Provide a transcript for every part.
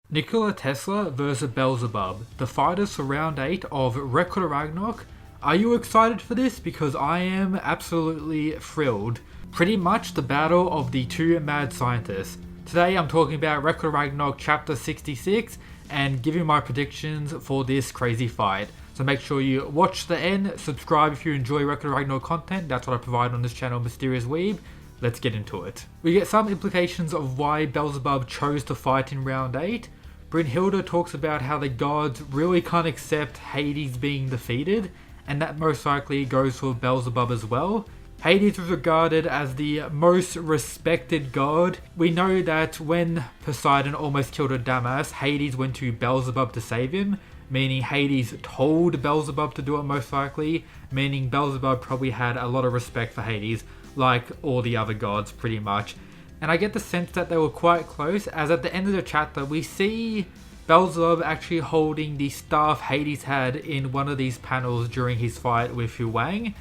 Nikola Tesla vs Beelzebub, the fighters for round 8 of Ragnarok. Are you excited for this? Because I am absolutely thrilled. Pretty much the battle of the two mad scientists. Today I'm talking about Ragnarok chapter 66 and giving my predictions for this crazy fight. So make sure you watch to the end, subscribe if you enjoy Ragnarok content, that's what I provide on this channel, Mysterious Weeb. Let's get into it. We get some implications of why Beelzebub chose to fight in round 8. Brynhilde talks about how the gods really can't accept Hades being defeated, and that most likely goes for Beelzebub as well. Hades was regarded as the most respected god. We know that when Poseidon almost killed Adamas, Hades went to Beelzebub to save him, meaning Hades told Beelzebub to do it most likely, meaning Beelzebub probably had a lot of respect for Hades, like all the other gods pretty much. And I get the sense that they were quite close, as at the end of the chapter we see Beelzebub actually holding the staff Hades had in one of these panels during his fight with Hu Wang.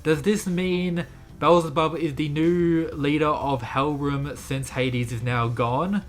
Does this mean Beelzebub is the new leader of Hellroom since Hades is now gone?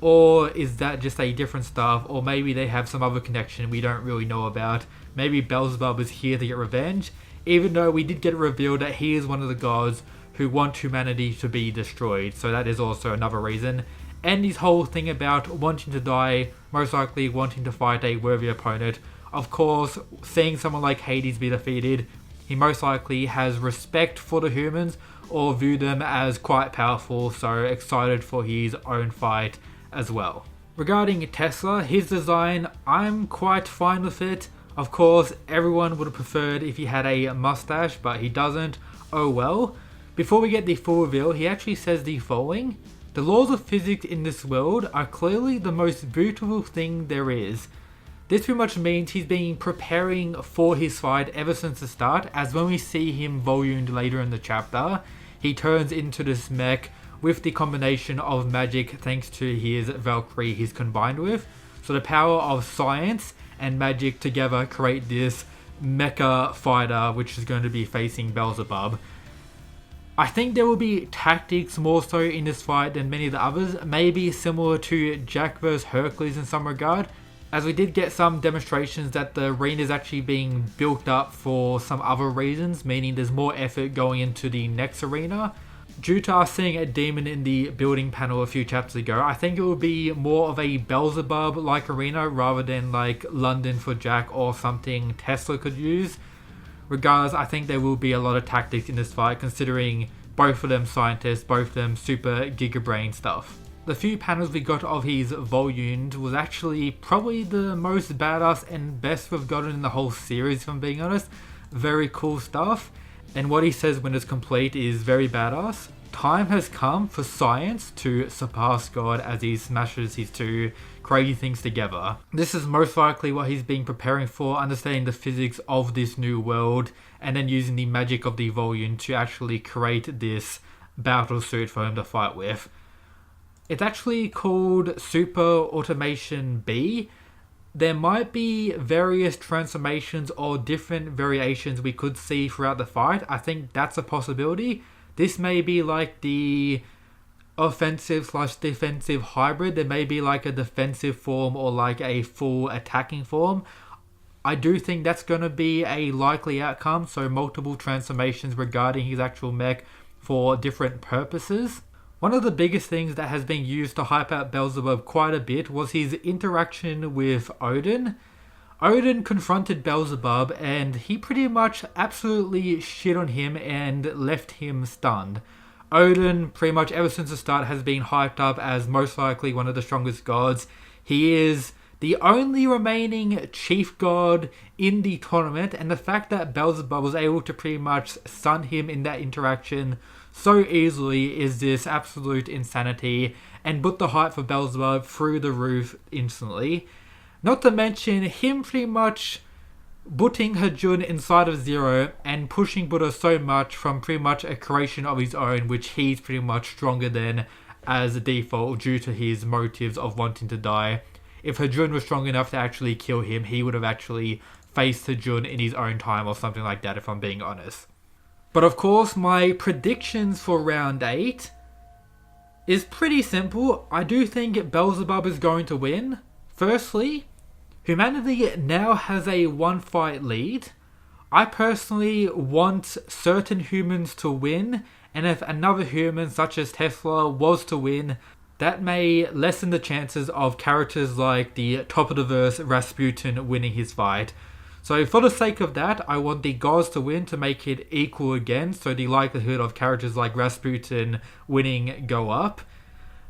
Or is that just a different staff? Or maybe they have some other connection we don't really know about. Maybe Beelzebub is here to get revenge, even though we did get revealed that he is one of the gods who want humanity to be destroyed. So that is also another reason. And his whole thing about wanting to die, most likely wanting to fight a worthy opponent. Of course, seeing someone like Hades be defeated, he most likely has respect for the humans or view them as quite powerful, so excited for his own fight as well. Regarding Tesla, his design, I'm quite fine with it. Of course, everyone would have preferred if he had a mustache, but he doesn't. Oh well. Before we get the full reveal, he actually says the following: "The laws of physics in this world are clearly the most beautiful thing there is." This pretty much means he's been preparing for his fight ever since the start, as when we see him volumed later in the chapter, he turns into this mech with the combination of magic thanks to his Valkyrie he's combined with. So the power of science and magic together create this mecha fighter which is going to be facing Beelzebub. I think there will be tactics more so in this fight than many of the others, maybe similar to Jack vs Hercules in some regard, as we did get some demonstrations that the arena is actually being built up for some other reasons, meaning there's more effort going into the next arena. Due to us seeing a demon in the building panel a few chapters ago, I think it will be more of a Beelzebub-like arena rather than like London for Jack or something Tesla could use. Regardless, I think there will be a lot of tactics in this fight, considering both of them scientists, both of them super gigabrain stuff. The few panels we got of his volumed was actually probably the most badass and best we've gotten in the whole series, if I'm being honest. Very cool stuff. And what he says when it's complete is very badass. Time has come for science to surpass God as he smashes his two crazy things together. This is most likely what he's been preparing for, understanding the physics of this new world and then using the magic of the volume to actually create this battle suit for him to fight with. It's actually called Super Automation B. There might be various transformations or different variations we could see throughout the fight. I think that's a possibility. This may be like the offensive/defensive hybrid. There may be like a defensive form or like a full attacking form. I do think that's going to be a likely outcome, so multiple transformations regarding his actual mech for different purposes. One of the biggest things that has been used to hype out Beelzebub quite a bit was his interaction with Odin. Odin confronted Beelzebub and he pretty much absolutely shit on him and left him stunned. Odin, pretty much ever since the start, has been hyped up as most likely one of the strongest gods. He is the only remaining chief god in the tournament, and the fact that Beelzebub was able to pretty much stun him in that interaction so easily is this absolute insanity and put the hype for Beelzebub through the roof instantly. Not to mention him pretty much putting Hajun inside of Zero and pushing Buddha so much from pretty much a creation of his own, which he's pretty much stronger than as a default due to his motives of wanting to die. If Hajun was strong enough to actually kill him, he would have actually faced Hajun in his own time or something like that, if I'm being honest. But of course, my predictions for round 8 is pretty simple. I do think Beelzebub is going to win. Firstly, humanity now has a one fight lead. I personally want certain humans to win, and if another human such as Tesla was to win, that may lessen the chances of characters like the top of the verse Rasputin winning his fight. So for the sake of that, I want the gods to win to make it equal again, so the likelihood of characters like Rasputin winning go up.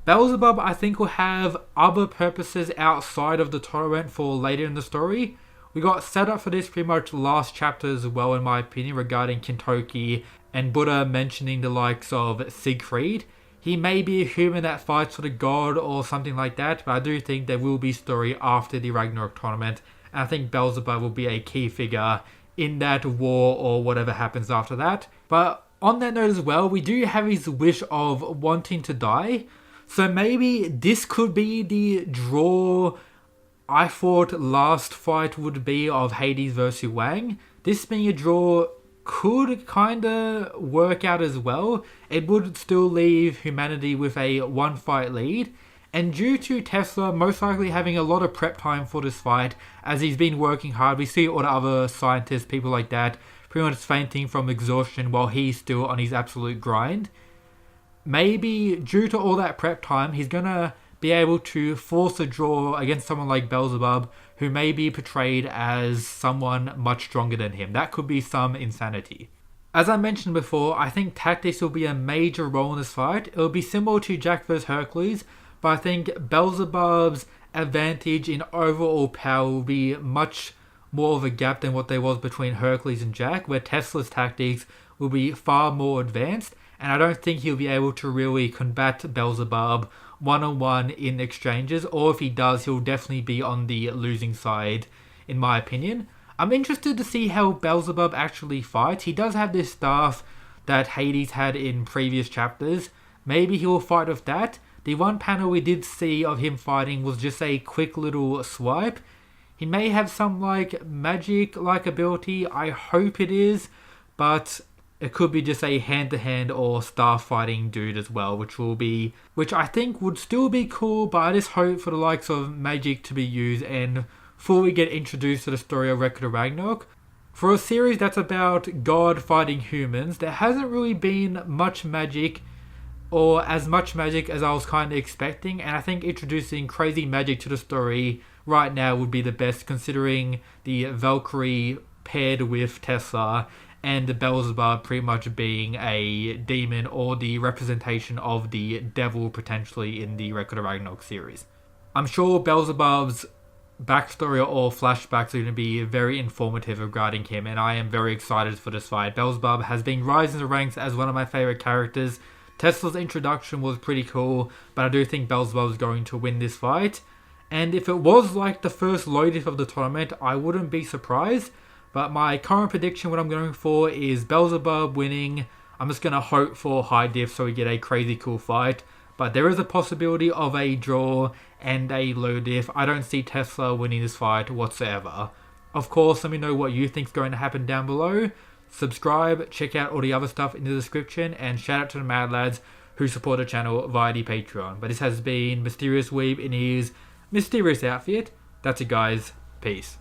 Beelzebub, I think, will have other purposes outside of the tournament for later in the story. We got set up for this pretty much last chapter as well, in my opinion, regarding Kintoki and Buddha mentioning the likes of Siegfried. He may be a human that fights for the god or something like that, but I do think there will be story after the Ragnarok tournament, and I think Beelzebub will be a key figure in that war or whatever happens after that. But on that note as well, we do have his wish of wanting to die. So maybe this could be the draw I thought last fight would be of Hades versus Wang. This being a draw could kinda work out as well. It would still leave humanity with a one fight lead. And due to Tesla most likely having a lot of prep time for this fight, as he's been working hard, we see all the other scientists, people like that, pretty much fainting from exhaustion while he's still on his absolute grind. Maybe due to all that prep time, he's gonna be able to force a draw against someone like Beelzebub, who may be portrayed as someone much stronger than him. That could be some insanity. As I mentioned before, I think tactics will be a major role in this fight. It will be similar to Jack vs Hercules, but I think Beelzebub's advantage in overall power will be much more of a gap than what there was between Hercules and Jack, where Tesla's tactics will be far more advanced, and I don't think he'll be able to really combat Beelzebub one-on-one in exchanges, or if he does, he'll definitely be on the losing side, in my opinion. I'm interested to see how Beelzebub actually fights. He does have this staff that Hades had in previous chapters. Maybe he will fight with that. The one panel we did see of him fighting was just a quick little swipe. He may have some magic-like ability, I hope it is, but it could be just a hand-to-hand or staff fighting dude as well, which I think would still be cool, but I just hope for the likes of magic to be used and fully get introduced to the story of Record of Ragnarok. For a series that's about God fighting humans, there hasn't really been much magic, or as much magic as I was kind of expecting, and I think introducing crazy magic to the story right now would be the best, considering the Valkyrie paired with Tesla, and the Beelzebub pretty much being a demon or the representation of the devil potentially in the Record of Ragnarok series. I'm sure Beelzebub's backstory or flashbacks are going to be very informative regarding him, and I am very excited for this fight. Beelzebub has been rising the ranks as one of my favorite characters. Tesla's introduction was pretty cool, but I do think Beelzebub is going to win this fight. And if it was like the first low diff of the tournament, I wouldn't be surprised. But my current prediction, what I'm going for, is Beelzebub winning. I'm just going to hope for high diff so we get a crazy cool fight. But there is a possibility of a draw and a low diff. I don't see Tesla winning this fight whatsoever. Of course, let me know what you think is going to happen down below. Subscribe, check out all the other stuff in the description, and shout out to the Mad Lads who support the channel via the Patreon. But this has been Mysterious Weeb in his mysterious outfit. That's it, guys. Peace.